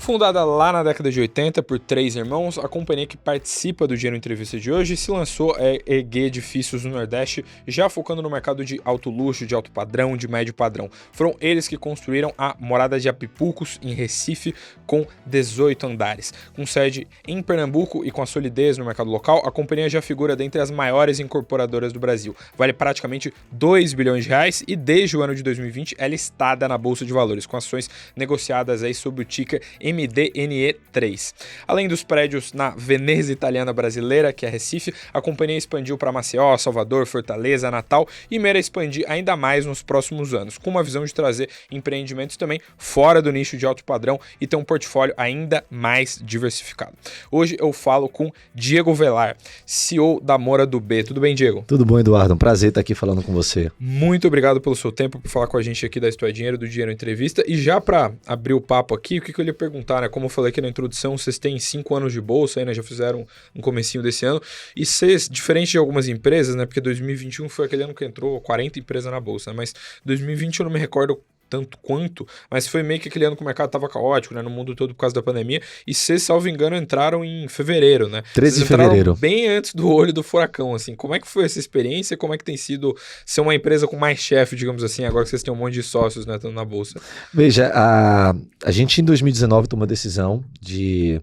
Fundada lá na década de 80 por 3 irmãos, a companhia que participa do Dinheiro Entrevista de hoje se lançou a erguer edifícios no Nordeste, já focando no mercado de alto luxo, de alto padrão, de médio padrão. Foram eles que construíram a Morada de Apipucos, em Recife, com 18 andares. Com sede em Pernambuco e com a solidez no mercado local, a companhia já figura dentre as maiores incorporadoras do Brasil. Vale praticamente 2 bilhões de reais e desde o ano de 2020 é listada na Bolsa de Valores, com ações negociadas aí sob o ticker MDNE3. Além dos prédios na Veneza Italiana Brasileira, que é Recife, a companhia expandiu para Maceió, Salvador, Fortaleza, Natal e mira expandir ainda mais nos próximos anos, com uma visão de trazer empreendimentos também fora do nicho de alto padrão e ter um portfólio ainda mais diversificado. Hoje eu falo com Diego Velar, CEO da Mora do B. Tudo bem, Diego? Tudo bom, Eduardo? Um prazer estar aqui falando com você. Muito obrigado pelo seu tempo, por falar com a gente aqui da Isto é Dinheiro, do Dinheiro Entrevista. E já para abrir o papo aqui, o que eu ia perguntar, né? Como eu falei aqui na introdução, vocês têm 5 anos de bolsa, aí, né? Já fizeram um comecinho desse ano. E vocês, diferente de algumas empresas, né? Porque 2021 foi aquele ano que entrou 40 empresas na bolsa, né? Mas 2020 eu não me recordo tanto quanto, mas foi meio que aquele ano que o mercado estava caótico, né, no mundo todo por causa da pandemia, e vocês, salvo engano, entraram em fevereiro, né? 13 de fevereiro. Bem antes do olho do furacão, assim. Como é que foi essa experiência? Como é que tem sido ser uma empresa com mais chefe, digamos assim, agora que vocês têm um monte de sócios, né, estando na bolsa? Veja, a gente em 2019 tomou a decisão de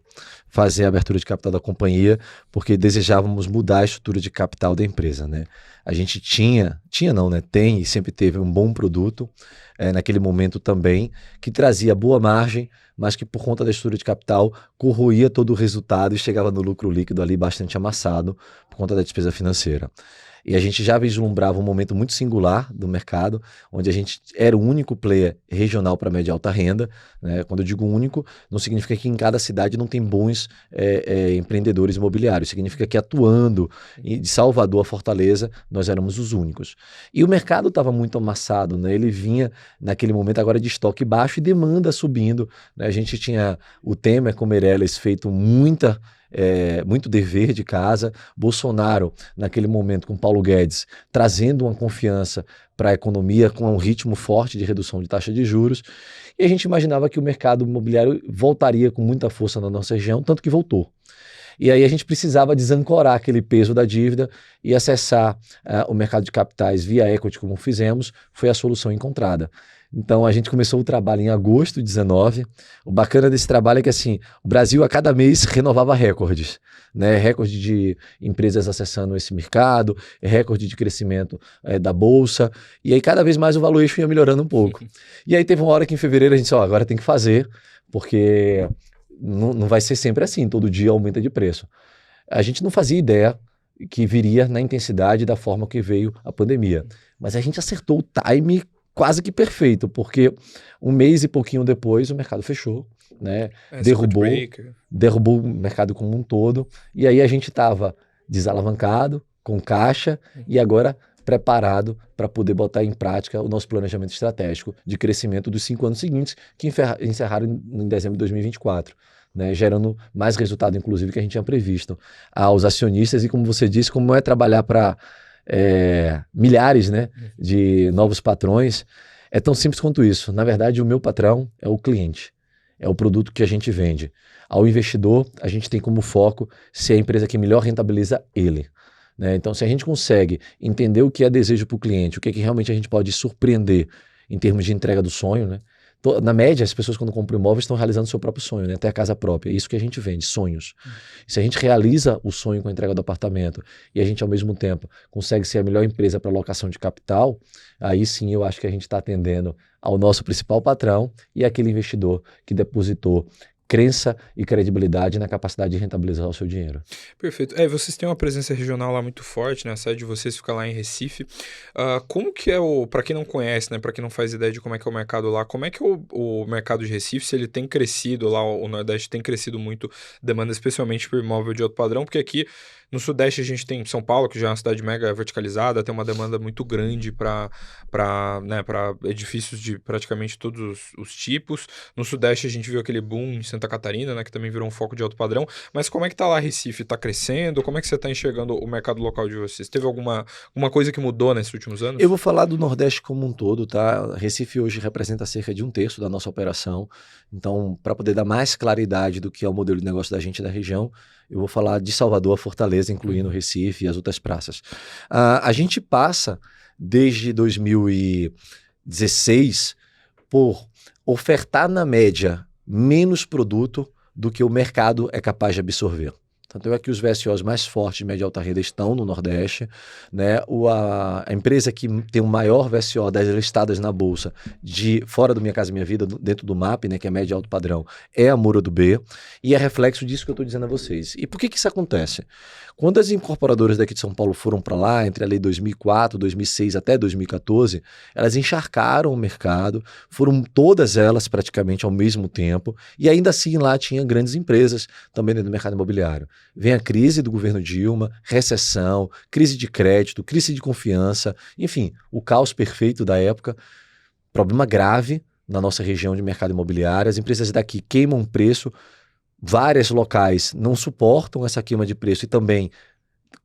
fazer a abertura de capital da companhia, porque desejávamos mudar a estrutura de capital da empresa, né? A gente tem e sempre teve um bom produto, naquele momento também, que trazia boa margem, mas que por conta da estrutura de capital corroía todo o resultado e chegava no lucro líquido ali bastante amassado por conta da despesa financeira. E a gente já vislumbrava um momento muito singular do mercado, onde a gente era o único player regional para média e alta renda, né? Quando eu digo único, não significa que em cada cidade não tem bons empreendedores imobiliários, significa que atuando de Salvador a Fortaleza, nós éramos os únicos. E o mercado estava muito amassado, né? Ele vinha naquele momento agora de estoque baixo e demanda subindo, né? A gente tinha o Temer com o Meirelles feito muito dever de casa, Bolsonaro naquele momento com Paulo Guedes trazendo uma confiança para a economia com um ritmo forte de redução de taxa de juros, e a gente imaginava que o mercado imobiliário voltaria com muita força na nossa região, tanto que voltou. E aí a gente precisava desancorar aquele peso da dívida e acessar o mercado de capitais via equity, como fizemos, foi a solução encontrada. Então a gente começou o trabalho em agosto de 2019. O bacana desse trabalho é que assim, o Brasil a cada mês renovava recordes, né? Recorde de empresas acessando esse mercado, recorde de crescimento da bolsa, e aí cada vez mais o valuation ia melhorando um pouco. E aí teve uma hora que em fevereiro a gente disse, agora tem que fazer, porque não vai ser sempre assim, todo dia aumenta de preço. A gente não fazia ideia que viria na intensidade da forma que veio a pandemia, mas a gente acertou o time quase que perfeito, porque um mês e pouquinho depois o mercado fechou, né? Derrubou o mercado como um todo, e aí a gente estava desalavancado, com caixa, e agora preparado para poder botar em prática o nosso planejamento estratégico de crescimento dos 5 anos seguintes, que encerraram em dezembro de 2024. Né, gerando mais resultado, inclusive, que a gente tinha previsto aos acionistas, e como você disse, como é trabalhar para milhares, né, de novos patrões, é tão simples quanto isso. Na verdade, o meu patrão é o cliente, é o produto que a gente vende. Ao investidor, a gente tem como foco ser a empresa que melhor rentabiliza ele. Né? Então, se a gente consegue entender o que é desejo para o cliente, o que é que realmente a gente pode surpreender em termos de entrega do sonho, né? Na média, as pessoas quando compram imóveis estão realizando o seu próprio sonho, né? Até a casa própria. É isso que a gente vende, sonhos. Se a gente realiza o sonho com a entrega do apartamento e a gente, ao mesmo tempo, consegue ser a melhor empresa para alocação de capital, aí sim eu acho que a gente está atendendo ao nosso principal patrão e aquele investidor que depositou crença e credibilidade na capacidade de rentabilizar o seu dinheiro. Perfeito. Vocês têm uma presença regional lá muito forte, né? A sede de vocês fica lá em Recife. Como que é para quem não conhece, né? Para quem não faz ideia de como é que é o mercado lá, como é que é o mercado de Recife, se ele tem crescido lá, o Nordeste tem crescido muito demanda, especialmente por imóvel de alto padrão, porque aqui no Sudeste a gente tem São Paulo, que já é uma cidade mega verticalizada, tem uma demanda muito grande para edifícios de praticamente todos os tipos. No Sudeste a gente viu aquele boom em Santa Santa Catarina, né, que também virou um foco de alto padrão, mas como é que tá lá Recife? Tá crescendo? Como é que você tá enxergando o mercado local de vocês? Teve alguma coisa que mudou nesses últimos anos? Eu vou falar do Nordeste como um todo, tá? Recife hoje representa cerca de 1/3 da nossa operação. Então, para poder dar mais claridade do que é o modelo de negócio da gente na região, eu vou falar de Salvador a Fortaleza, incluindo Recife e as outras praças. A gente passa, desde 2016, por ofertar, na média, menos produto do que o mercado é capaz de absorver. Tanto é que os VSOs mais fortes de média e alta renda estão no Nordeste, né? A empresa que tem o maior VSO das listadas na Bolsa de fora do Minha Casa Minha Vida, dentro do MAP, né, que é média e alto padrão, é a Moura do B, e é reflexo disso que eu estou dizendo a vocês. E por que isso acontece? Quando as incorporadoras daqui de São Paulo foram para lá, entre a lei 2004, 2006 até 2014, elas encharcaram o mercado, foram todas elas praticamente ao mesmo tempo, e ainda assim lá tinha grandes empresas também dentro do mercado imobiliário. Vem a crise do governo Dilma, recessão, crise de crédito, crise de confiança, enfim, o caos perfeito da época, problema grave na nossa região de mercado imobiliário, as empresas daqui queimam preço, vários locais não suportam essa queima de preço e também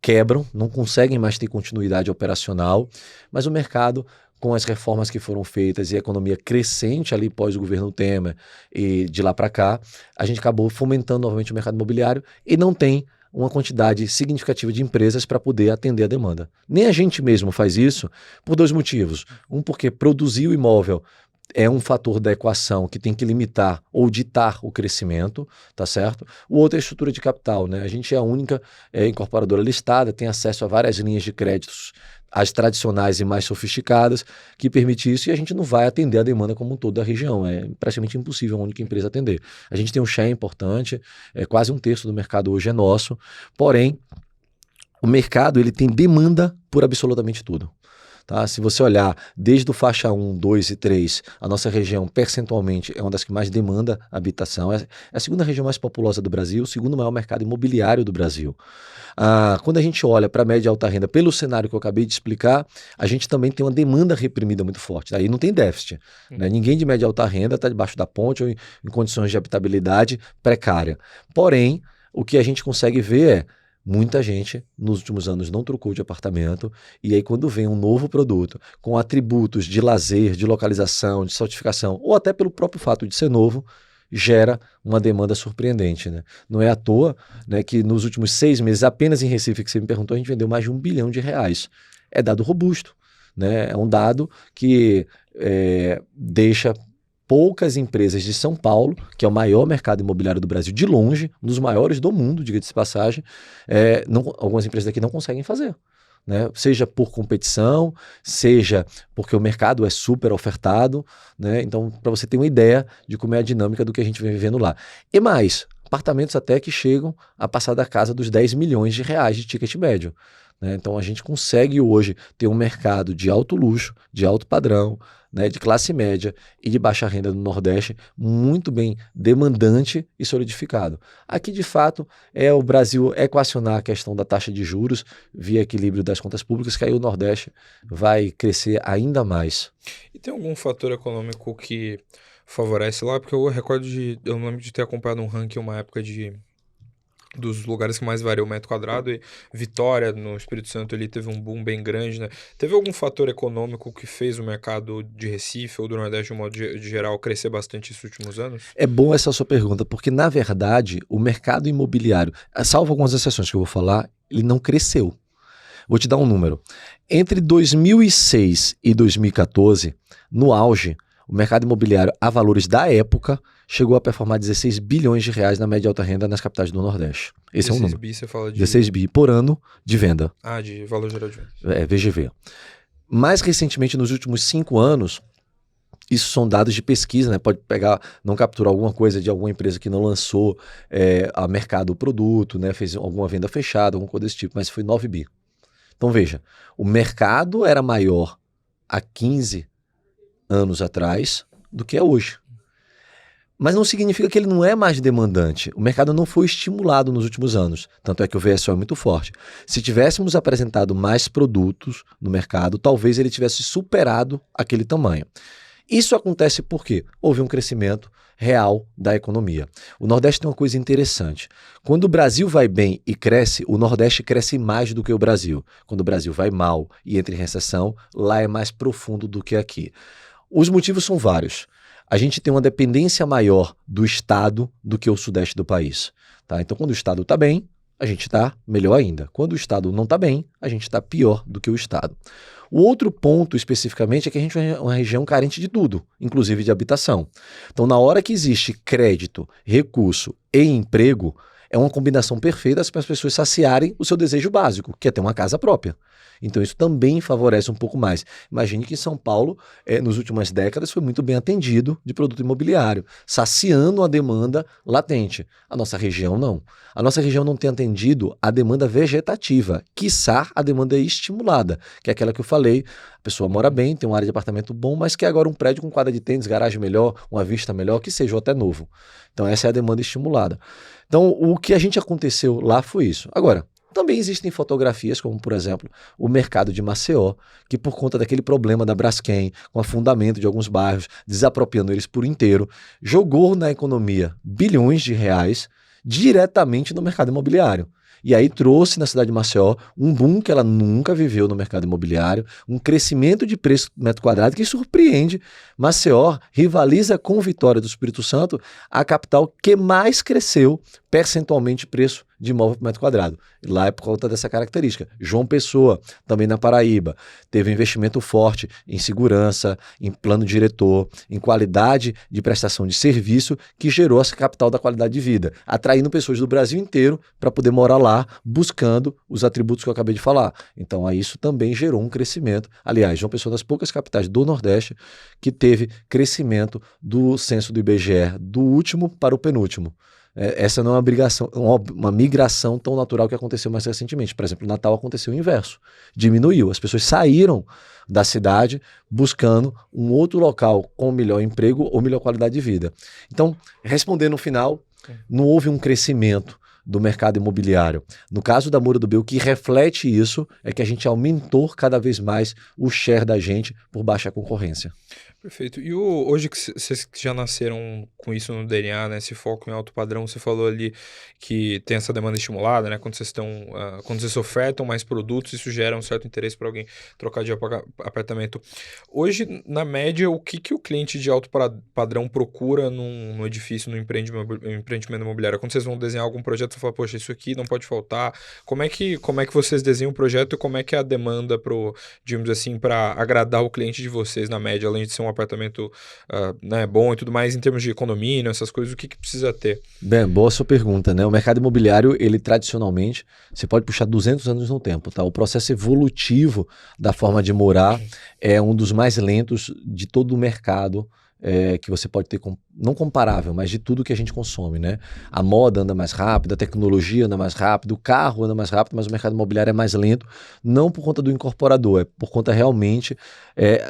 quebram, não conseguem mais ter continuidade operacional, mas o mercado, com as reformas que foram feitas e a economia crescente ali pós o governo Temer e de lá para cá, a gente acabou fomentando novamente o mercado imobiliário e não tem uma quantidade significativa de empresas para poder atender a demanda. Nem a gente mesmo faz isso por dois motivos. Um, porque produzir o imóvel é um fator da equação que tem que limitar ou ditar o crescimento, tá certo? O outro é a estrutura de capital, né? A gente é a única incorporadora listada, tem acesso a várias linhas de créditos, as tradicionais e mais sofisticadas, que permite isso, e a gente não vai atender a demanda como um todo da região. É praticamente impossível a única empresa atender. A gente tem um share importante, quase 1/3 do mercado hoje é nosso, porém, o mercado ele tem demanda por absolutamente tudo. Tá? Se você olhar desde o faixa 1, 2 e 3, a nossa região percentualmente é uma das que mais demanda habitação. É a segunda região mais populosa do Brasil, o segundo maior mercado imobiliário do Brasil. Quando a gente olha para a média e alta renda, pelo cenário que eu acabei de explicar, a gente também tem uma demanda reprimida muito forte. Aí não tem déficit. Né? Ninguém de média e alta renda está debaixo da ponte ou em condições de habitabilidade precária. Porém, o que a gente consegue ver é muita gente nos últimos anos não trocou de apartamento, e aí quando vem um novo produto com atributos de lazer, de localização, de certificação, ou até pelo próprio fato de ser novo, gera uma demanda surpreendente. Né? Não é à toa, né, que nos últimos 6 meses, apenas em Recife, que você me perguntou, a gente vendeu mais de R$1 bilhão. É dado robusto. Né? É um dado que deixa poucas empresas de São Paulo, que é o maior mercado imobiliário do Brasil, de longe, um dos maiores do mundo, diga-se de passagem, algumas empresas daqui não conseguem fazer. Né? Seja por competição, seja porque o mercado é super ofertado. Né? Então, para você ter uma ideia de como é a dinâmica do que a gente vem vivendo lá. E mais, apartamentos até que chegam a passar da casa dos R$10 milhões de ticket médio. Né? Então, a gente consegue hoje ter um mercado de alto luxo, de alto padrão, né, de classe média e de baixa renda no Nordeste, muito bem demandante e solidificado. Aqui, de fato, é o Brasil equacionar a questão da taxa de juros via equilíbrio das contas públicas, que aí o Nordeste vai crescer ainda mais. E tem algum fator econômico que favorece lá? Porque eu lembro de ter acompanhado um ranking uma época dos lugares que mais varia o metro quadrado, e Vitória, no Espírito Santo, ele teve um boom bem grande, né? Teve algum fator econômico que fez o mercado de Recife ou do Nordeste, de um modo de geral, crescer bastante esses últimos anos? É bom essa sua pergunta, porque, na verdade, o mercado imobiliário, salvo algumas exceções que eu vou falar, ele não cresceu. Vou te dar um número. Entre 2006 e 2014, no auge, o mercado imobiliário a valores da época chegou a performar R$16 bilhões na média alta renda nas capitais do Nordeste. Esse é um número. 16 bi, você fala de... 16 bi por ano de venda. De valor geral de venda. VGV. Mais recentemente, nos últimos 5 anos, isso são dados de pesquisa, né? Pode pegar, não capturar alguma coisa de alguma empresa que não lançou a mercado o produto, né? Fez alguma venda fechada, alguma coisa desse tipo, mas foi 9 bi. Então veja, o mercado era maior há 15 anos atrás do que é hoje. Mas não significa que ele não é mais demandante. O mercado não foi estimulado nos últimos anos. Tanto é que o VSO é muito forte. Se tivéssemos apresentado mais produtos no mercado, talvez ele tivesse superado aquele tamanho. Isso acontece porque houve um crescimento real da economia. O Nordeste tem uma coisa interessante. Quando o Brasil vai bem e cresce, o Nordeste cresce mais do que o Brasil. Quando o Brasil vai mal e entra em recessão, lá é mais profundo do que aqui. Os motivos são vários. A gente tem uma dependência maior do Estado do que o Sudeste do país. Tá? Então, quando o Estado está bem, a gente está melhor ainda. Quando o Estado não está bem, a gente está pior do que o Estado. O outro ponto, especificamente, é que a gente é uma região carente de tudo, inclusive de habitação. Então, na hora que existe crédito, recurso e emprego, é uma combinação perfeita para as pessoas saciarem o seu desejo básico, que é ter uma casa própria. Então, isso também favorece um pouco mais. Imagine que São Paulo, nas últimas décadas, foi muito bem atendido de produto imobiliário, saciando a demanda latente. A nossa região não. A nossa região não tem atendido a demanda vegetativa, quiçá a demanda estimulada, que é aquela que eu falei. A pessoa mora bem, tem uma área de apartamento bom, mas quer agora um prédio com quadra de tênis, garagem melhor, uma vista melhor, que seja ou até novo. Então, essa é a demanda estimulada. Então, o que a gente aconteceu lá foi isso. Agora, também existem fotografias, como, por exemplo, o mercado de Maceió, que por conta daquele problema da Braskem, com afundamento de alguns bairros, desapropriando eles por inteiro, jogou na economia bilhões de reais diretamente no mercado imobiliário. E aí trouxe na cidade de Maceió um boom que ela nunca viveu no mercado imobiliário, um crescimento de preço por metro quadrado que surpreende. Maceió rivaliza com Vitória do Espírito Santo, a capital que mais cresceu percentualmente preço de imóvel por metro quadrado. E lá é por conta dessa característica. João Pessoa, também na Paraíba, teve um investimento forte em segurança, em plano diretor, em qualidade de prestação de serviço, que gerou essa capital da qualidade de vida, atraindo pessoas do Brasil inteiro para poder morar lá, buscando os atributos que eu acabei de falar. Então, aí isso também gerou um crescimento. Aliás, João Pessoa é uma das poucas capitais do Nordeste que teve crescimento do censo do IBGE, do último para o penúltimo. Essa não é uma migração tão natural que aconteceu mais recentemente. Por exemplo, no Natal aconteceu o inverso. Diminuiu. As pessoas saíram da cidade buscando um outro local com melhor emprego ou melhor qualidade de vida. Então, respondendo no final, não houve um crescimento do mercado imobiliário. No caso da Moura Dubeux, o que reflete isso é que a gente aumentou cada vez mais o share da gente por baixa concorrência. Perfeito. E hoje que vocês já nasceram com isso no DNA, né, esse foco em alto padrão, você falou ali que tem essa demanda estimulada, né, quando vocês ofertam mais produtos, isso gera um certo interesse para alguém trocar de apartamento. Hoje, na média, o que o cliente de alto padrão procura num edifício, num empreendimento imobiliário? Quando vocês vão desenhar algum projeto, você fala, poxa, isso aqui não pode faltar. Como é que vocês desenham o projeto e como é que é a demanda digamos assim, para agradar o cliente de vocês na média, além de ser um apartamento né, bom e tudo mais, em termos de economia, essas coisas, o que precisa ter? Bem, boa sua pergunta, né? O mercado imobiliário, ele tradicionalmente, você pode puxar 200 anos no tempo, tá? O processo evolutivo da forma de morar é um dos mais lentos de todo o mercado, que você pode ter, não comparável, mas de tudo que a gente consome, né? A moda anda mais rápido, a tecnologia anda mais rápido, o carro anda mais rápido, mas o mercado imobiliário é mais lento, não por conta do incorporador, é por conta realmente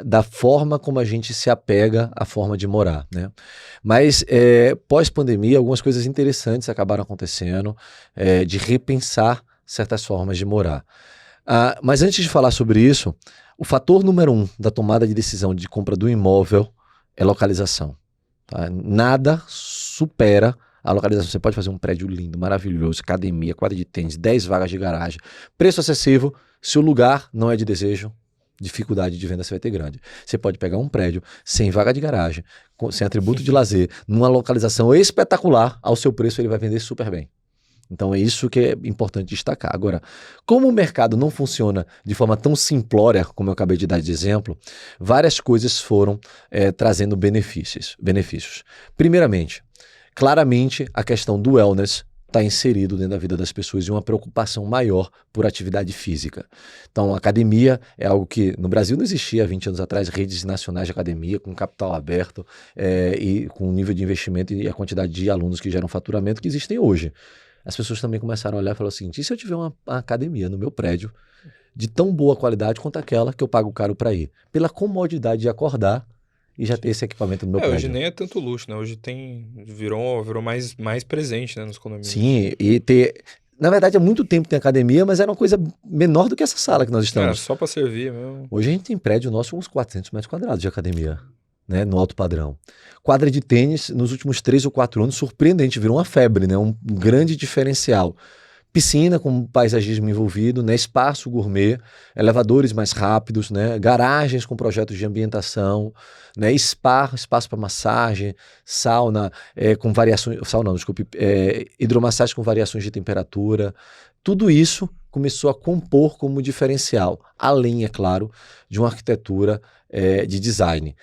da forma como a gente se apega à forma de morar, né? Mas pós-pandemia, algumas coisas interessantes acabaram acontecendo, de repensar certas formas de morar. Mas antes de falar sobre isso, o fator número 1 da tomada de decisão de compra do imóvel é localização. Tá? Nada supera a localização. Você pode fazer um prédio lindo, maravilhoso, academia, quadra de tênis, 10 vagas de garagem, preço acessível. Se o lugar não é de desejo, dificuldade de venda você vai ter grande. Você pode pegar um prédio sem vaga de garagem, sem atributo de lazer, numa localização espetacular, ao seu preço ele vai vender super bem. Então é isso que é importante destacar. Agora, como o mercado não funciona de forma tão simplória, como eu acabei de dar de exemplo, várias coisas foram trazendo benefícios. Primeiramente, claramente a questão do wellness está inserido dentro da vida das pessoas e uma preocupação maior por atividade física. Então, a academia é algo que no Brasil não existia há 20 anos atrás, redes nacionais de academia com capital aberto e com o nível de investimento e a quantidade de alunos que geram faturamento que existem hoje. As pessoas também começaram a olhar e falaram assim, e se eu tiver uma academia no meu prédio de tão boa qualidade quanto aquela que eu pago caro para ir? Pela comodidade de acordar e já ter esse equipamento no meu prédio. Hoje nem é tanto luxo, né? Hoje virou mais presente, né, nos condomínios. Sim, e na verdade há muito tempo tem academia, mas era uma coisa menor do que essa sala que nós estamos. Só para servir mesmo. Hoje a gente tem prédio nosso com uns 400 metros quadrados de academia. né, no alto padrão. Quadra de tênis, nos últimos 3 ou 4 anos, surpreendente, virou uma febre, né, um grande diferencial. Piscina com paisagismo envolvido, né, espaço gourmet, elevadores mais rápidos, né, garagens com projetos de ambientação, né, espaço para massagem, sauna com variações, sauna não, desculpe, hidromassagem com variações de temperatura. Tudo isso começou a compor como diferencial, além, é claro, de uma arquitetura de design.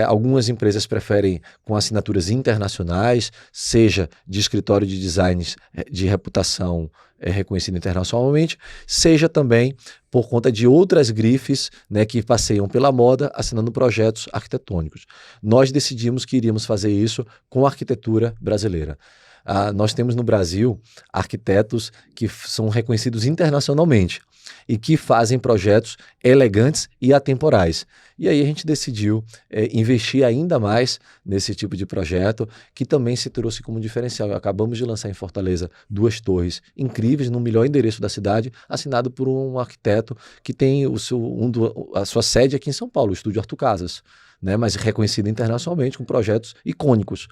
Algumas empresas preferem com assinaturas internacionais, seja de escritório de designs de reputação reconhecido internacionalmente, seja também por conta de outras grifes, né, que passeiam pela moda assinando projetos arquitetônicos. Nós decidimos que iríamos fazer isso com a arquitetura brasileira. Nós temos no Brasil arquitetos que são reconhecidos internacionalmente e que fazem projetos elegantes e atemporais. E aí a gente decidiu investir ainda mais nesse tipo de projeto, que também se trouxe como diferencial. Acabamos de lançar em Fortaleza 2 torres incríveis, no melhor endereço da cidade, assinado por um arquiteto que tem a sua sede aqui em São Paulo, o Estúdio Arthur Casas, né, mas reconhecido internacionalmente com projetos icônicos.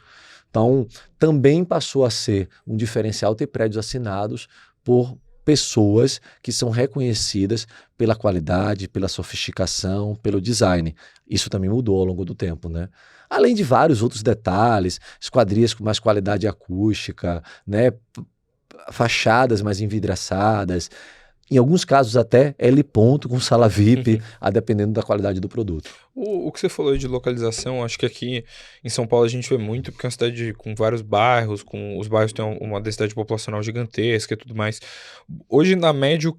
Então, também passou a ser um diferencial ter prédios assinados por pessoas que são reconhecidas pela qualidade, pela sofisticação, pelo design. Isso também mudou ao longo do tempo, né? Além de vários outros detalhes, esquadrias com mais qualidade acústica, né? Fachadas mais envidraçadas, em alguns casos até L-ponto com sala VIP, a dependendo da qualidade do produto. O que você falou de localização, acho que aqui em São Paulo a gente vê muito, porque é uma cidade com vários bairros, os bairros têm uma densidade populacional gigantesca e tudo mais. Hoje, na média,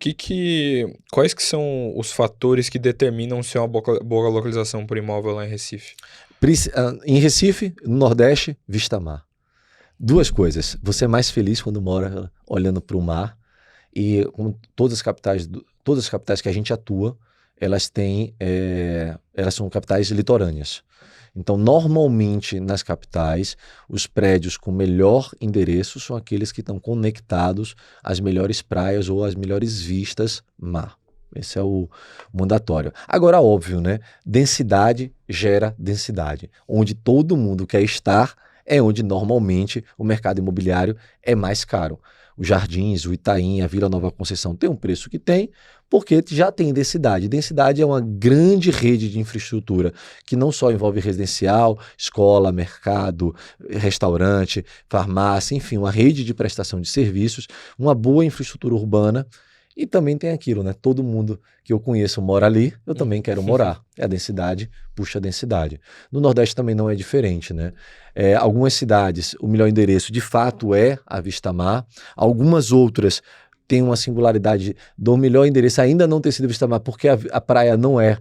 quais que são os fatores que determinam se é uma boa localização por imóvel lá em Recife? Em Recife, no Nordeste, vista mar. 2 coisas. Você é mais feliz quando mora olhando para o mar, e como todas as capitais que a gente atua, elas são capitais litorâneas. Então, normalmente, nas capitais, os prédios com melhor endereço são aqueles que estão conectados às melhores praias ou às melhores vistas mar. Esse é o mandatório. Agora, óbvio, né? Densidade gera densidade. Onde todo mundo quer estar é onde normalmente o mercado imobiliário é mais caro. Os Jardins, o Itaim, a Vila Nova Conceição tem um preço que tem, porque já tem densidade. Densidade é uma grande rede de infraestrutura que não só envolve residencial, escola, mercado, restaurante, farmácia, enfim, uma rede de prestação de serviços, uma boa infraestrutura urbana. E também tem aquilo, né? Todo mundo que eu conheço mora ali, eu também quero morar. A densidade puxa a densidade. No Nordeste também não é diferente, né? Algumas cidades, o melhor endereço de fato é a Vista Mar. Algumas outras têm uma singularidade do melhor endereço ainda não ter sido Vista Mar, porque a praia não é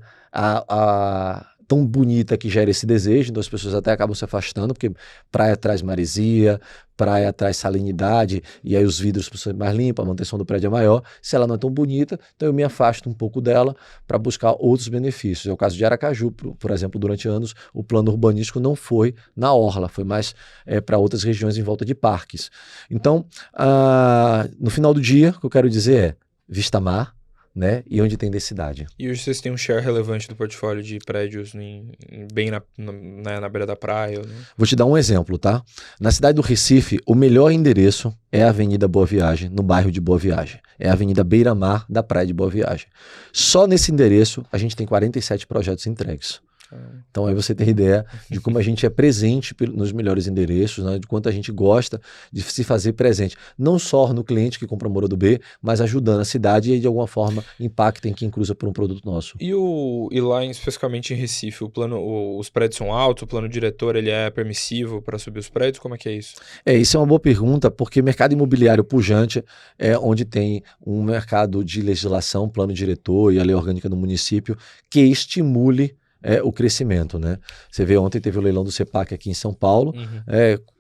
tão bonita que gera esse desejo, então as pessoas até acabam se afastando, porque praia traz maresia, praia traz salinidade, e aí os vidros precisam ser mais limpos, a manutenção do prédio é maior. Se ela não é tão bonita, então eu me afasto um pouco dela para buscar outros benefícios. É o caso de Aracaju, por exemplo, durante anos o plano urbanístico não foi na orla, foi mais para outras regiões em volta de parques. Então, no final do dia, o que eu quero dizer é vista mar, né? E onde tem densidade. E hoje vocês têm um share relevante do portfólio de prédios bem na beira da praia? Né? Vou te dar um exemplo, tá? Na cidade do Recife, o melhor endereço é a Avenida Boa Viagem, no bairro de Boa Viagem. É a Avenida Beira-Mar da Praia de Boa Viagem. Só nesse endereço a gente tem 47 projetos entregues. Então aí você tem ideia de como a gente é presente nos melhores endereços, né? De quanto a gente gosta de se fazer presente, não só no cliente que compra o Moro do B, mas ajudando a cidade e de alguma forma impacta em quem cruza por um produto nosso. E lá especificamente em Recife, os prédios são altos, o plano diretor ele é permissivo para subir os prédios? Como é que é isso? Isso é uma boa pergunta, porque mercado imobiliário pujante é onde tem um mercado de legislação, plano diretor e a lei orgânica do município que estimule o crescimento, né? Você vê, ontem teve o leilão do CEPAC aqui em São Paulo,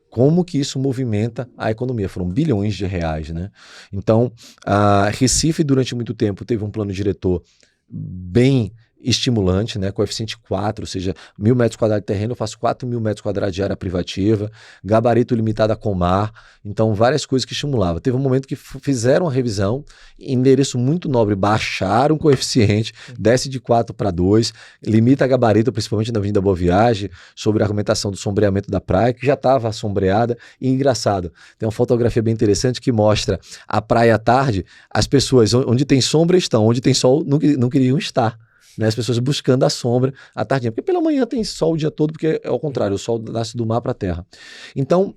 como que isso movimenta a economia, foram bilhões de reais, né? Então, a Recife durante muito tempo teve um plano diretor bem estimulante, né? Coeficiente 4, ou seja, 1.000 metros quadrados de terreno, eu faço 4.000 metros quadrados de área privativa, gabarito limitado a Comar, então várias coisas que estimulavam. Teve um momento que fizeram a revisão, endereço muito nobre, baixaram o coeficiente, desce de 4 para 2, limita gabarito, principalmente na Avenida Boa Viagem, sobre a argumentação do sombreamento da praia, que já estava assombreada, e engraçado, tem uma fotografia bem interessante que mostra a praia à tarde, as pessoas onde tem sombra estão, onde tem sol não queriam estar. Né, as pessoas buscando a sombra à tardinha, porque pela manhã tem sol o dia todo, porque é ao contrário, o sol nasce do mar para a terra. Então,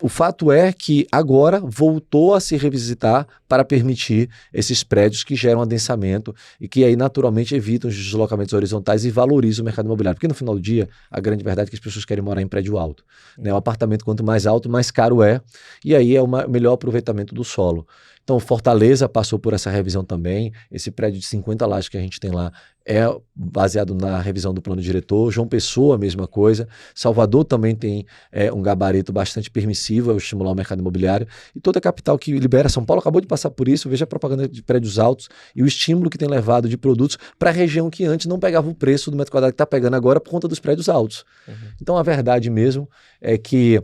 o fato é que agora voltou a se revisitar para permitir esses prédios que geram adensamento e que aí naturalmente evitam os deslocamentos horizontais e valorizam o mercado imobiliário, porque no final do dia, a grande verdade é que as pessoas querem morar em prédio alto. Né? O apartamento quanto mais alto, mais caro é, e aí é o melhor aproveitamento do solo. Então, Fortaleza passou por essa revisão também. Esse prédio de 50 lajes que a gente tem lá é baseado na revisão do plano diretor. João Pessoa, a mesma coisa. Salvador também tem um gabarito bastante permissivo ao estimular o mercado imobiliário. E toda a capital que libera, São Paulo acabou de passar por isso. Veja a propaganda de prédios altos e o estímulo que tem levado de produtos para a região que antes não pegava o preço do metro quadrado que está pegando agora por conta dos prédios altos. Então, a verdade mesmo é que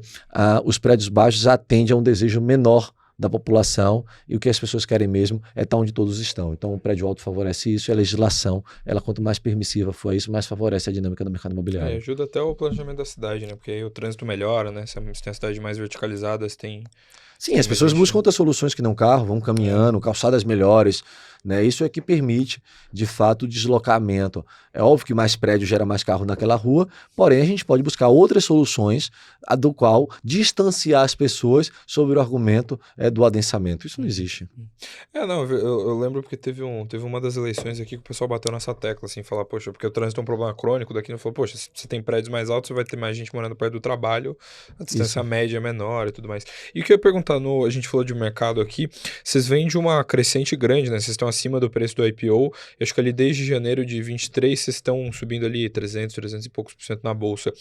os prédios baixos atendem a um desejo menor da população, e o que as pessoas querem mesmo é estar onde todos estão. Então o prédio alto favorece isso, e a legislação, ela quanto mais permissiva for isso, mais favorece a dinâmica do mercado imobiliário. Ajuda até o planejamento da cidade, né? Porque aí o trânsito melhora, né? Se tem a cidade mais verticalizada, você tem... Sim, as pessoas buscam outras soluções que não carro, vão caminhando, calçadas melhores, né? Isso é que permite, de fato, o deslocamento. É óbvio que mais prédio gera mais carro naquela rua, porém a gente pode buscar outras soluções, do qual distanciar as pessoas sobre o argumento do adensamento. Isso não existe. Não, eu lembro porque teve uma das eleições aqui que o pessoal bateu nessa tecla, assim, falar, poxa, porque o trânsito é um problema crônico daqui, não falou, poxa, se você tem prédios mais altos, você vai ter mais gente morando perto do trabalho, a distância média é menor e tudo mais. E o que eu ia perguntar, a gente falou de mercado aqui, vocês vêm de uma crescente grande, né? Vocês estão acima do preço do IPO, eu acho que ali desde janeiro de 23, vocês estão subindo ali 300 e poucos % na bolsa.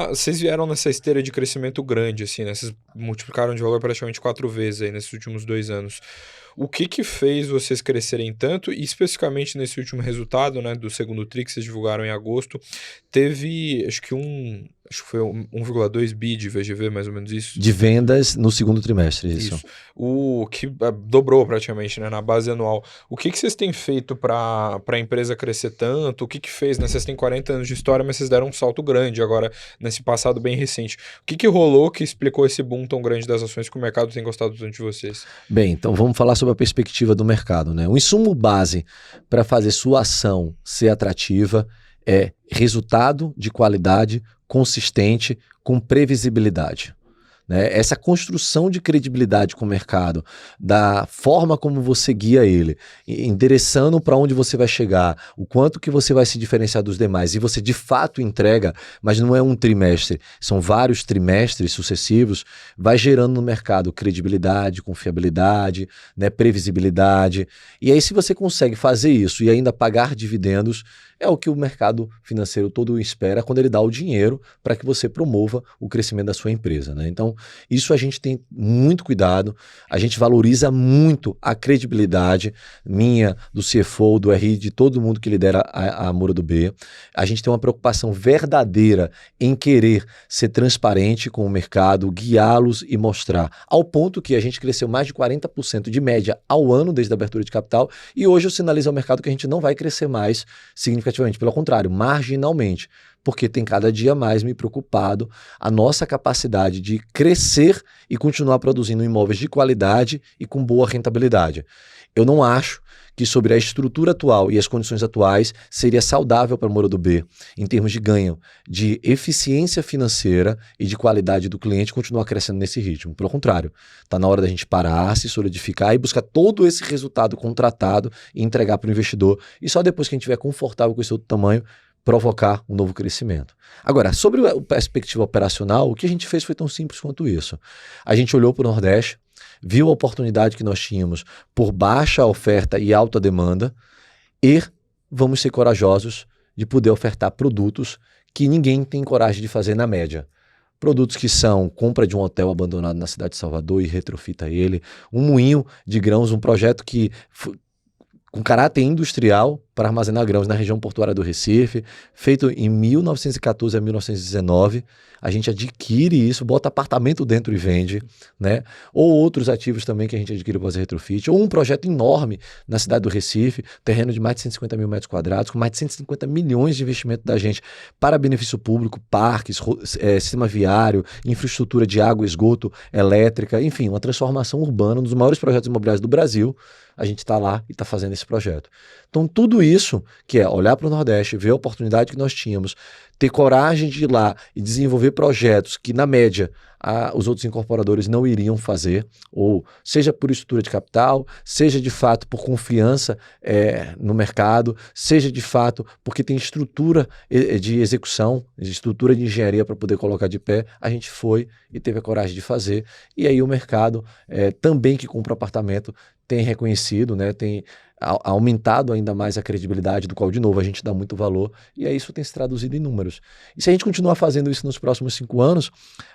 Vocês vieram nessa esteira de crescimento grande, assim, né? Vocês multiplicaram de valor praticamente 4 vezes aí nesses últimos 2 anos. O que fez vocês crescerem tanto, e especificamente nesse último resultado, né, do segundo TRI que vocês divulgaram em agosto, teve, acho que foi 1,2 bi de VGV, mais ou menos isso? De vendas no segundo trimestre, isso. O que dobrou praticamente, né, na base anual. O que vocês têm feito para a empresa crescer tanto? O que fez, né? Vocês têm 40 anos de história, mas vocês deram um salto grande agora, nesse passado bem recente. O que rolou que explicou esse boom tão grande das ações que o mercado tem gostado tanto de vocês? Bem, então vamos falar sobre a perspectiva do mercado, né? O insumo base para fazer sua ação ser atrativa é resultado de qualidade consistente com previsibilidade. Né? Essa construção de credibilidade com o mercado, da forma como você guia ele, endereçando para onde você vai chegar, o quanto que você vai se diferenciar dos demais, e você de fato entrega, mas não é um trimestre, são vários trimestres sucessivos, vai gerando no mercado credibilidade, confiabilidade, né, previsibilidade. E aí, se você consegue fazer isso e ainda pagar dividendos, é o que o mercado financeiro todo espera quando ele dá o dinheiro para que você promova o crescimento da sua empresa, né? Então, isso a gente tem muito cuidado, a gente valoriza muito a credibilidade minha, do CFO, do RI, de todo mundo que lidera a Muro do B. A gente tem uma preocupação verdadeira em querer ser transparente com o mercado, guiá-los e mostrar, ao ponto que a gente cresceu mais de 40% de média ao ano desde a abertura de capital, e hoje eu sinalizo ao mercado que a gente não vai crescer mais significativamente, pelo contrário, marginalmente, porque tem cada dia mais me preocupado a nossa capacidade de crescer e continuar produzindo imóveis de qualidade e com boa rentabilidade. Eu não acho que sobre a estrutura atual e as condições atuais seria saudável para o Muro do B, em termos de ganho, de eficiência financeira e de qualidade do cliente, continuar crescendo nesse ritmo. Pelo contrário, está na hora da gente parar, se solidificar e buscar todo esse resultado contratado e entregar para o investidor. E só depois que a gente estiver confortável com esse outro tamanho, provocar um novo crescimento. Agora, sobre a perspectiva operacional, o que a gente fez foi tão simples quanto isso. A gente olhou para o Nordeste, viu a oportunidade que nós tínhamos por baixa oferta e alta demanda, e vamos ser corajosos de poder ofertar produtos que ninguém tem coragem de fazer na média. Produtos que são compra de um hotel abandonado na cidade de Salvador e retrofita ele, um moinho de grãos, um projeto que com caráter industrial, para armazenar grãos na região portuária do Recife, feito em 1914 a 1919. A gente adquire isso, bota apartamento dentro e vende, né? Ou outros ativos também que a gente adquire para fazer retrofit, ou um projeto enorme na cidade do Recife, terreno de mais de 150 mil metros quadrados, com mais de 150 milhões de investimento da gente para benefício público, parques, sistema viário, infraestrutura de água, esgoto, elétrica, enfim, uma transformação urbana, um dos maiores projetos imobiliários do Brasil. A gente está lá e está fazendo esse projeto. Então, tudo isso, que é olhar para o Nordeste, ver a oportunidade que nós tínhamos, ter coragem de ir lá e desenvolver projetos que, na média, os outros incorporadores não iriam fazer, ou seja por estrutura de capital, seja de fato por confiança no mercado, seja de fato porque tem estrutura de execução, estrutura de engenharia para poder colocar de pé, a gente foi e teve a coragem de fazer. E aí o mercado, também que compra apartamento, tem reconhecido, né, tem aumentado ainda mais a credibilidade, do qual, de novo, a gente dá muito valor, e aí isso tem se traduzido em números. E se a gente continuar fazendo isso nos próximos 5 anos,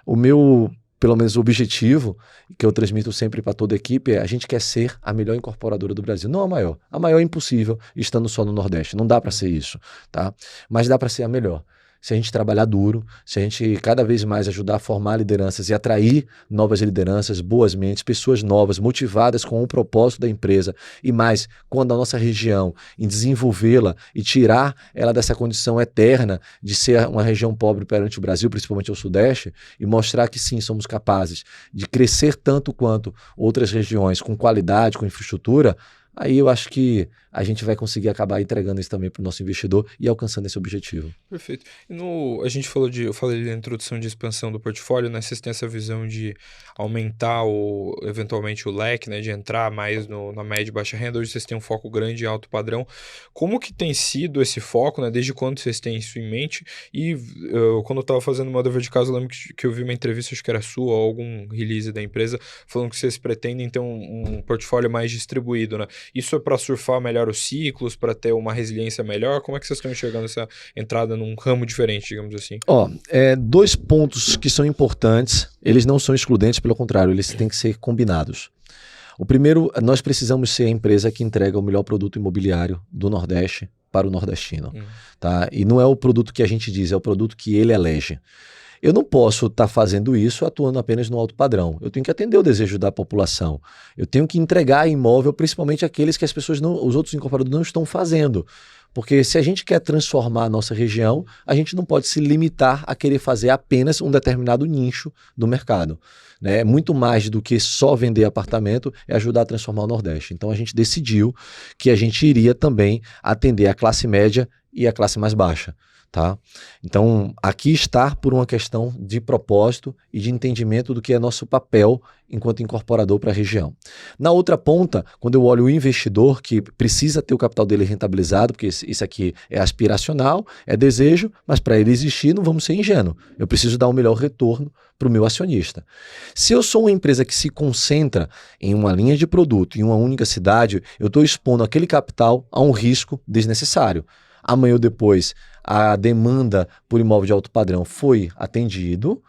o meu, pelo menos o objetivo, que eu transmito sempre para toda a equipe, é a gente quer ser a melhor incorporadora do Brasil, não a maior. A maior é impossível, estando só no Nordeste, não dá para ser isso, tá? Mas dá para ser a melhor. Se a gente trabalhar duro, se a gente cada vez mais ajudar a formar lideranças e atrair novas lideranças, boas mentes, pessoas novas, motivadas com o propósito da empresa e mais com a nossa região, em desenvolvê-la e tirar ela dessa condição eterna de ser uma região pobre perante o Brasil, principalmente o Sudeste, e mostrar que sim, somos capazes de crescer tanto quanto outras regiões, com qualidade, com infraestrutura. Aí eu acho que a gente vai conseguir acabar entregando isso também para o nosso investidor e alcançando esse objetivo. Perfeito. A gente eu falei na introdução de expansão do portfólio, né? Vocês têm essa visão de aumentar eventualmente o leque, né? De entrar mais na média e baixa renda. Hoje vocês têm um foco grande em alto padrão. Como que tem sido esse foco, né? Desde quando vocês têm isso em mente? E quando eu estava fazendo o meu dever de casa, eu lembro que eu vi uma entrevista, acho que era sua, ou algum release da empresa, falando que vocês pretendem ter um portfólio mais distribuído, né? Isso é para surfar melhor os ciclos, para ter uma resiliência melhor? Como é que vocês estão enxergando essa entrada num ramo diferente, digamos assim? 2 pontos que são importantes, eles não são excludentes, pelo contrário, eles têm que ser combinados. O primeiro, nós precisamos ser a empresa que entrega o melhor produto imobiliário do Nordeste para o nordestino. Tá? E não é o produto que a gente diz, é o produto que ele elege. Eu não posso estar fazendo isso atuando apenas no alto padrão. Eu tenho que atender o desejo da população. Eu tenho que entregar imóvel, principalmente aqueles que os outros incorporadores não estão fazendo. Porque se a gente quer transformar a nossa região, a gente não pode se limitar a querer fazer apenas um determinado nicho do mercado. Né? Muito mais do que só vender apartamento, é ajudar a transformar o Nordeste. Então a gente decidiu que a gente iria também atender a classe média e a classe mais baixa. Tá? Então, aqui está por uma questão de propósito e de entendimento do que é nosso papel enquanto incorporador para a região. Na outra ponta, quando eu olho o investidor que precisa ter o capital dele rentabilizado, porque isso aqui é aspiracional, é desejo, mas para ele existir não vamos ser ingênuos. Eu preciso dar o melhor retorno para o meu acionista. Se eu sou uma empresa que se concentra em uma linha de produto, em uma única cidade, eu estou expondo aquele capital a um risco desnecessário. Amanhã ou depois, a demanda por imóvel de alto padrão foi atendido,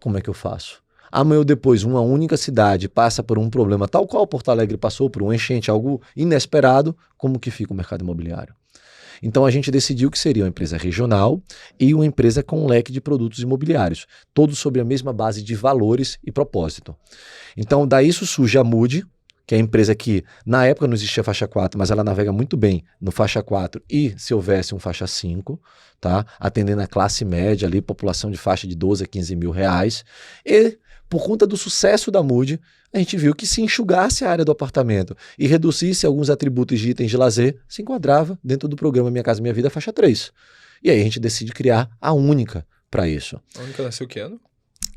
como é que eu faço? Amanhã ou depois, uma única cidade passa por um problema tal qual Porto Alegre passou, por um enchente, algo inesperado, como que fica o mercado imobiliário? Então a gente decidiu que seria uma empresa regional e uma empresa com um leque de produtos imobiliários, todos sobre a mesma base de valores e propósito. Então daí isso surge a Mood, que é a empresa que, na época não existia faixa 4, mas ela navega muito bem no faixa 4 e, se houvesse, um faixa 5, tá? Atendendo a classe média ali, população de faixa de 12 a 15 mil reais. E, por conta do sucesso da Mood, a gente viu que se enxugasse a área do apartamento e reduzisse alguns atributos de itens de lazer, se enquadrava dentro do programa Minha Casa Minha Vida, faixa 3. E aí a gente decide criar a única para isso. A única nasceu que ano?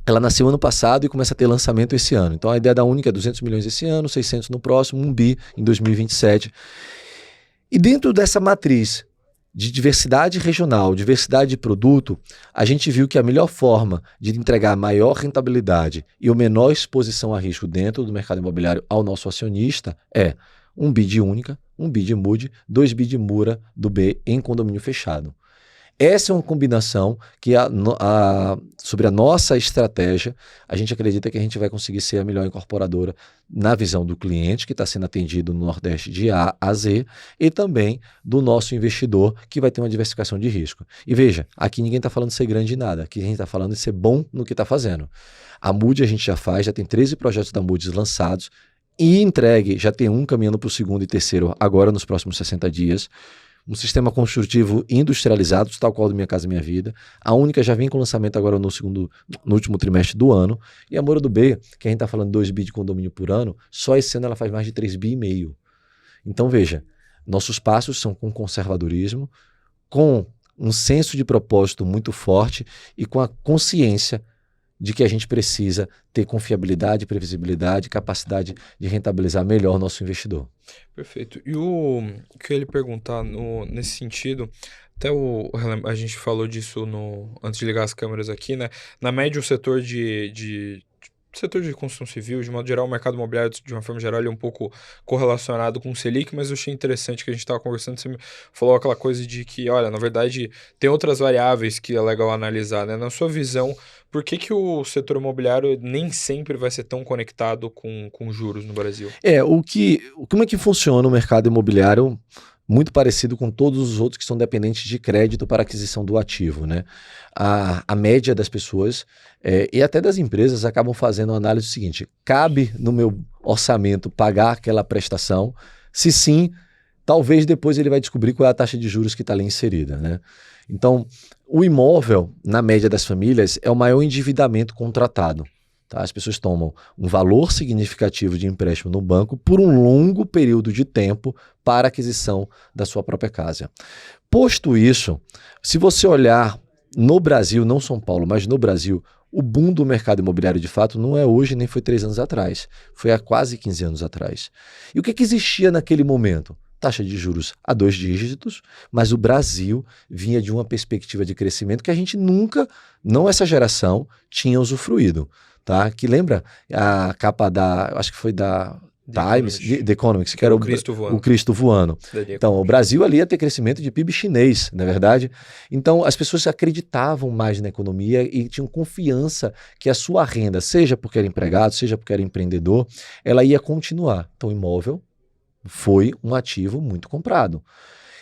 Ela nasceu ano passado e começa a ter lançamento esse ano. Então a ideia da única é 200 milhões esse ano, 600 no próximo, 1 bi em 2027. E dentro dessa matriz de diversidade regional, diversidade de produto, a gente viu que a melhor forma de entregar maior rentabilidade e a menor exposição a risco dentro do mercado imobiliário ao nosso acionista é 1 bi de única, 1 bi de Mood, 2 bi de Mura do B em condomínio fechado. Essa é uma combinação que, sobre a nossa estratégia, a gente acredita que a gente vai conseguir ser a melhor incorporadora na visão do cliente, que está sendo atendido no Nordeste de A a Z, e também do nosso investidor, que vai ter uma diversificação de risco. E veja, aqui ninguém está falando de ser grande em nada, aqui a gente está falando de ser bom no que está fazendo. A Moody a gente já faz, já tem 13 projetos da Moody lançados, e entregue, já tem um caminhando para o segundo e terceiro agora nos próximos 60 dias. Um sistema construtivo industrializado, tal qual do Minha Casa Minha Vida. A Única já vem com lançamento agora no último trimestre do ano. E a Moura do B, que a gente está falando de 2 bi de condomínio por ano, só esse ano ela faz mais de 3,5 bi. Então veja, nossos passos são com conservadorismo, com um senso de propósito muito forte e com a consciência de que a gente precisa ter confiabilidade, previsibilidade, capacidade de rentabilizar melhor o nosso investidor. Perfeito. E o que eu ia lhe perguntar nesse sentido, até a gente falou disso antes de ligar as câmeras aqui, né? Na média, o setor setor de construção civil, de modo geral, o mercado imobiliário, de uma forma geral, ele é um pouco correlacionado com o Selic, mas eu achei interessante que a gente estava conversando, você me falou aquela coisa de que, olha, na verdade, tem outras variáveis que é legal analisar, né? Na sua visão, por que o setor imobiliário nem sempre vai ser tão conectado com juros no Brasil? Como é que funciona o mercado imobiliário? Muito parecido com todos os outros que são dependentes de crédito para aquisição do ativo, né? A média das pessoas e até das empresas acabam fazendo a análise seguinte: cabe no meu orçamento pagar aquela prestação? Se sim, talvez depois ele vai descobrir qual é a taxa de juros que está ali inserida, né? Então, o imóvel, na média das famílias, é o maior endividamento contratado. Tá? As pessoas tomam um valor significativo de empréstimo no banco por um longo período de tempo para a aquisição da sua própria casa. Posto isso, se você olhar no Brasil, não São Paulo, mas no Brasil, o boom do mercado imobiliário de fato não é hoje nem foi 3 anos atrás, foi há quase 15 anos atrás. E o que existia naquele momento? Taxa de juros a 2 dígitos, mas o Brasil vinha de uma perspectiva de crescimento que a gente nunca, não essa geração, tinha usufruído. Tá? Que lembra a capa acho que foi da Times, The Economics, que era o Cristo voando. Então, o Brasil ali ia ter crescimento de PIB chinês, não é verdade? Então, as pessoas acreditavam mais na economia e tinham confiança que a sua renda, seja porque era empregado, seja porque era empreendedor, ela ia continuar. Então, o imóvel foi um ativo muito comprado.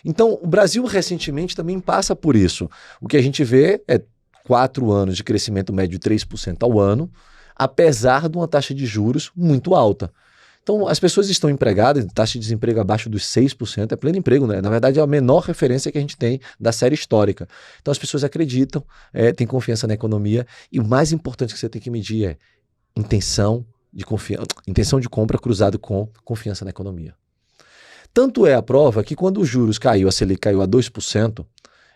Então, o Brasil recentemente também passa por isso. O que a gente vê é 4 anos de crescimento médio de 3% ao ano, apesar de uma taxa de juros muito alta. Então, as pessoas estão empregadas, taxa de desemprego abaixo dos 6%, é pleno emprego, né? Na verdade, é a menor referência que a gente tem da série histórica. Então, as pessoas acreditam, têm confiança na economia, e o mais importante que você tem que medir é intenção de compra cruzado com confiança na economia. Tanto é a prova que quando os juros caiu, a Selic caiu a 2%,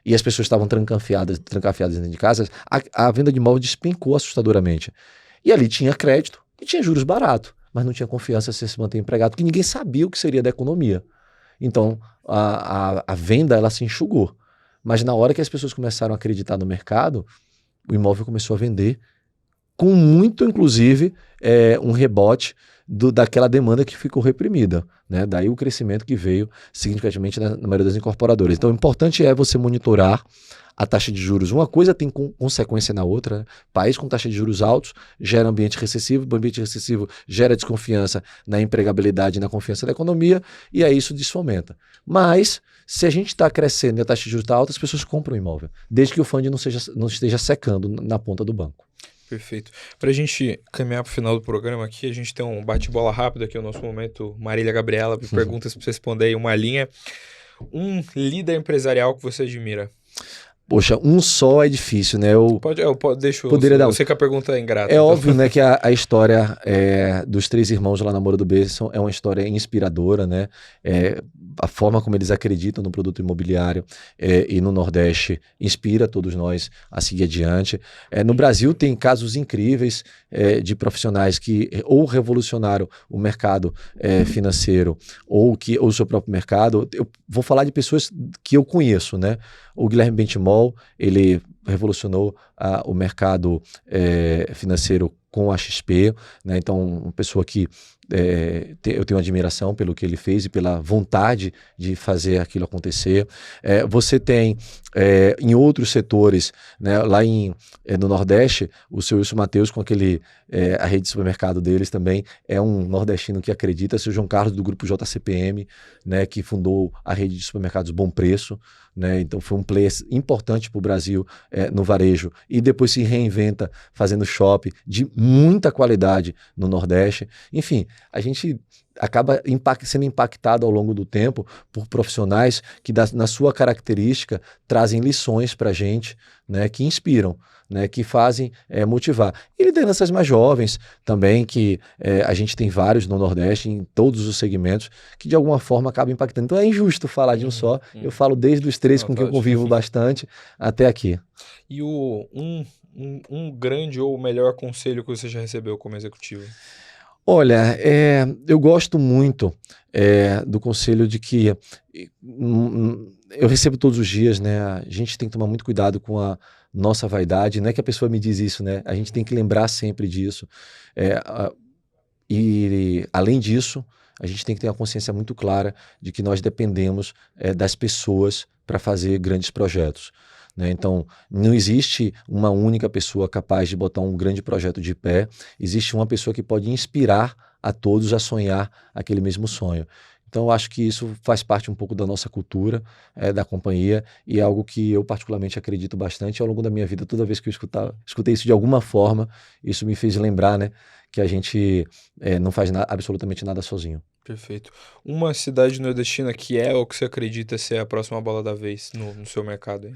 e as pessoas estavam trancafiadas dentro de casa, a venda de imóvel despencou assustadoramente. E ali tinha crédito e tinha juros baratos, mas não tinha confiança se manter empregado, porque ninguém sabia o que seria da economia. Então, a venda ela se enxugou. Mas na hora que as pessoas começaram a acreditar no mercado, o imóvel começou a vender com muito, inclusive, um rebote daquela demanda que ficou reprimida, né? Daí o crescimento que veio significativamente na maioria das incorporadoras. Então, o importante é você monitorar a taxa de juros. Uma coisa tem consequência na outra, né? País com taxa de juros altos gera ambiente recessivo, o ambiente recessivo gera desconfiança na empregabilidade e na confiança da economia, e aí isso desfomenta. Mas, se a gente está crescendo e a taxa de juros está alta, as pessoas compram imóvel, desde que o fundo não esteja secando na ponta do banco. Perfeito. Para a gente caminhar para o final do programa aqui, a gente tem um bate-bola rápido aqui, o nosso momento Marília Gabriela, perguntas para você responder aí, uma linha. Um líder empresarial que você admira? Poxa, um só é difícil, né? Poderia dar. Eu sei que a pergunta é ingrata. É então. Óbvio, né, que a história dos 3 irmãos lá na Moura do B é uma história inspiradora, né? A forma como eles acreditam no produto imobiliário e no Nordeste inspira todos nós a seguir adiante. No Brasil tem casos incríveis de profissionais que ou revolucionaram o mercado financeiro ou o seu próprio mercado. Eu vou falar de pessoas que eu conheço, né? O Guilherme Bentimol, ele revolucionou o mercado financeiro com a XP, né? Então, uma pessoa que eu tenho admiração pelo que ele fez e pela vontade de fazer aquilo acontecer. Você tem em outros setores, né, lá no Nordeste, o seu Wilson Mateus com a rede de supermercado deles também é um nordestino que acredita, o seu João Carlos do grupo JCPM, né, que fundou a rede de supermercados Bom Preço, né, então foi um player importante para o Brasil no varejo e depois se reinventa fazendo shopping de muita qualidade no Nordeste. Enfim, a gente acaba sendo impactado ao longo do tempo por profissionais que, na sua característica, trazem lições para a gente, né, que inspiram, né, que fazem motivar. E lideranças mais jovens também, que a gente tem vários no Nordeste, em todos os segmentos, que de alguma forma acabam impactando. Então é injusto falar de um só. Eu falo desde os três com quem eu convivo bastante até aqui. E um grande ou melhor conselho que você já recebeu como executivo? Olha, eu gosto muito do conselho de que eu recebo todos os dias, né? A gente tem que tomar muito cuidado com a nossa vaidade. Não é que a pessoa me diz isso, né? A gente tem que lembrar sempre disso. E, além disso, a gente tem que ter uma consciência muito clara de que nós dependemos das pessoas para fazer grandes projetos, né? Então, não existe uma única pessoa capaz de botar um grande projeto de pé. Existe uma pessoa que pode inspirar a todos a sonhar aquele mesmo sonho. Então, eu acho que isso faz parte um pouco da nossa cultura, da companhia, e é algo que eu particularmente acredito bastante. Ao longo da minha vida, toda vez que eu escutei isso de alguma forma, isso me fez lembrar, né, que a gente não faz absolutamente nada sozinho. Perfeito. Uma cidade nordestina que é ou que você acredita ser a próxima bola da vez no seu mercado, hein?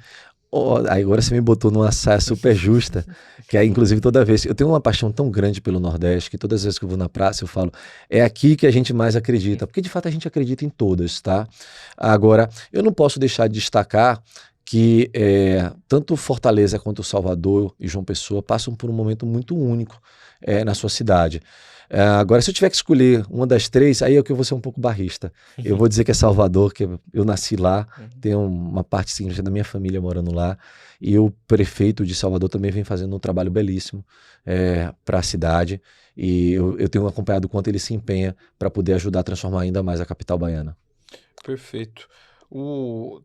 Agora você me botou numa saia super justa, que é inclusive toda vez, eu tenho uma paixão tão grande pelo Nordeste, que todas as vezes que eu vou na praça eu falo, é aqui que a gente mais acredita, porque de fato a gente acredita em todas, tá? Agora, eu não posso deixar de destacar que tanto Fortaleza quanto Salvador e João Pessoa passam por um momento muito único na sua cidade. Agora, se eu tiver que escolher uma das três, aí é que eu vou ser um pouco barrista. Eu vou dizer que é Salvador, que eu nasci lá, tenho uma parte significativa da minha família morando lá, e o prefeito de Salvador também vem fazendo um trabalho belíssimo para a cidade, e eu tenho acompanhado o quanto ele se empenha para poder ajudar a transformar ainda mais a capital baiana. Perfeito.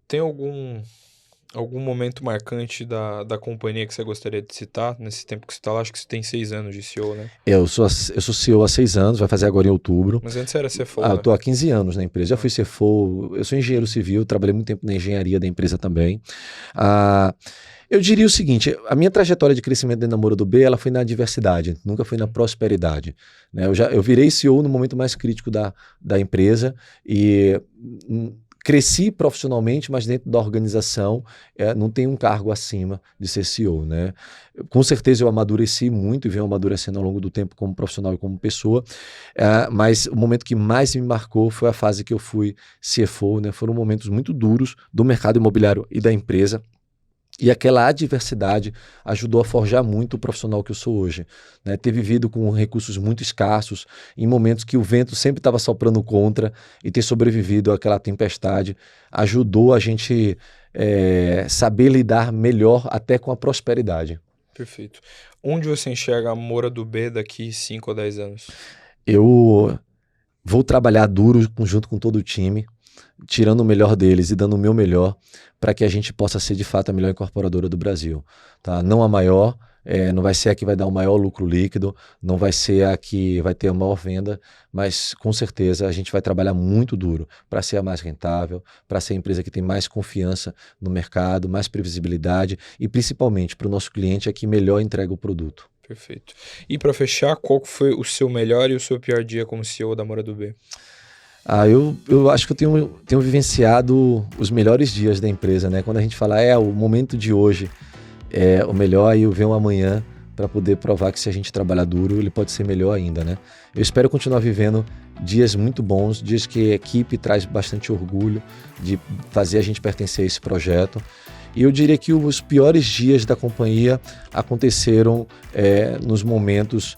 Tem algum momento marcante da companhia que você gostaria de citar nesse tempo que você está lá? Acho que você tem 6 anos de CEO, né? Eu sou CEO há 6 anos, vai fazer agora em outubro. Mas antes era CFO, Eu estou há 15 anos na empresa. Já fui CFO, eu sou engenheiro civil, trabalhei muito tempo na engenharia da empresa também. Eu diria o seguinte, a minha trajetória de crescimento dentro da Moura do B, ela foi na diversidade, nunca foi na prosperidade, né? Eu virei CEO no momento mais crítico da empresa e cresci profissionalmente, mas dentro da organização não tem um cargo acima de ser CEO, né? Com certeza eu amadureci muito e venho amadurecendo ao longo do tempo como profissional e como pessoa, mas o momento que mais me marcou foi a fase que eu fui CFO, né? Foram momentos muito duros do mercado imobiliário e da empresa. E aquela adversidade ajudou a forjar muito o profissional que eu sou hoje, né? Ter vivido com recursos muito escassos, em momentos que o vento sempre estava soprando contra, e ter sobrevivido àquela tempestade ajudou a gente saber lidar melhor até com a prosperidade. Perfeito. Onde você enxerga a Moura do B daqui 5 ou 10 anos? Eu vou trabalhar duro junto com todo o time, tirando o melhor deles e dando o meu melhor para que a gente possa ser de fato a melhor incorporadora do Brasil, tá? Não a maior, não vai ser a que vai dar o maior lucro líquido, não vai ser a que vai ter a maior venda, mas com certeza a gente vai trabalhar muito duro para ser a mais rentável, para ser a empresa que tem mais confiança no mercado, mais previsibilidade e principalmente para o nosso cliente a que melhor entrega o produto. Perfeito. E para fechar, qual foi o seu melhor e o seu pior dia como CEO da Moura do B? Eu acho que eu tenho vivenciado os melhores dias da empresa, né? Quando a gente fala, o momento de hoje é o melhor, e eu venho amanhã para poder provar que se a gente trabalhar duro, ele pode ser melhor ainda, né? Eu espero continuar vivendo dias muito bons, dias que a equipe traz bastante orgulho de fazer a gente pertencer a esse projeto. E eu diria que os piores dias da companhia aconteceram nos momentos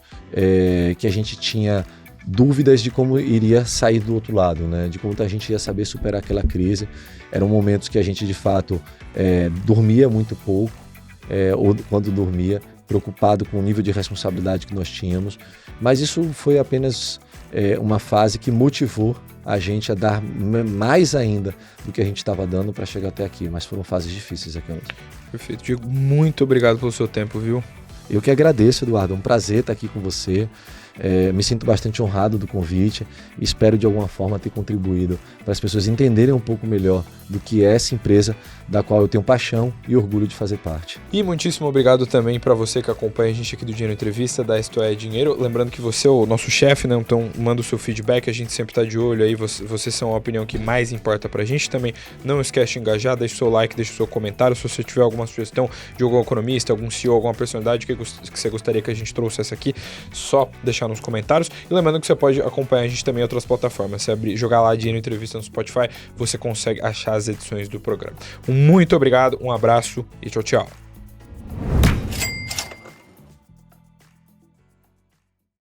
que a gente tinha dúvidas de como iria sair do outro lado, né? De como a gente ia saber superar aquela crise. Eram momentos que a gente, de fato, dormia muito pouco, ou quando dormia, preocupado com o nível de responsabilidade que nós tínhamos, mas isso foi apenas uma fase que motivou a gente a dar mais ainda do que a gente estava dando para chegar até aqui, mas foram fases difíceis aquelas. Perfeito. Diego, muito obrigado pelo seu tempo, viu? Eu que agradeço, Eduardo, é um prazer estar aqui com você. Me sinto bastante honrado do convite e espero de alguma forma ter contribuído para as pessoas entenderem um pouco melhor do que é essa empresa da qual eu tenho paixão e orgulho de fazer parte. E muitíssimo obrigado também para você que acompanha a gente aqui do Dinheiro Entrevista, da Isto É Dinheiro. Lembrando que você é o nosso chefe, né? Então manda o seu feedback, a gente sempre está de olho aí, vocês são a opinião que mais importa para a gente. Também não esquece de engajar, deixa o seu like, deixa o seu comentário. Se você tiver alguma sugestão de algum economista, algum CEO, alguma personalidade que você gostaria que a gente trouxesse aqui, só deixar nos comentários. E lembrando que você pode acompanhar a gente também em outras plataformas. Se jogar lá Dinheiro Entrevista no Spotify, você consegue achar as edições do programa. Muito obrigado, um abraço e tchau, tchau.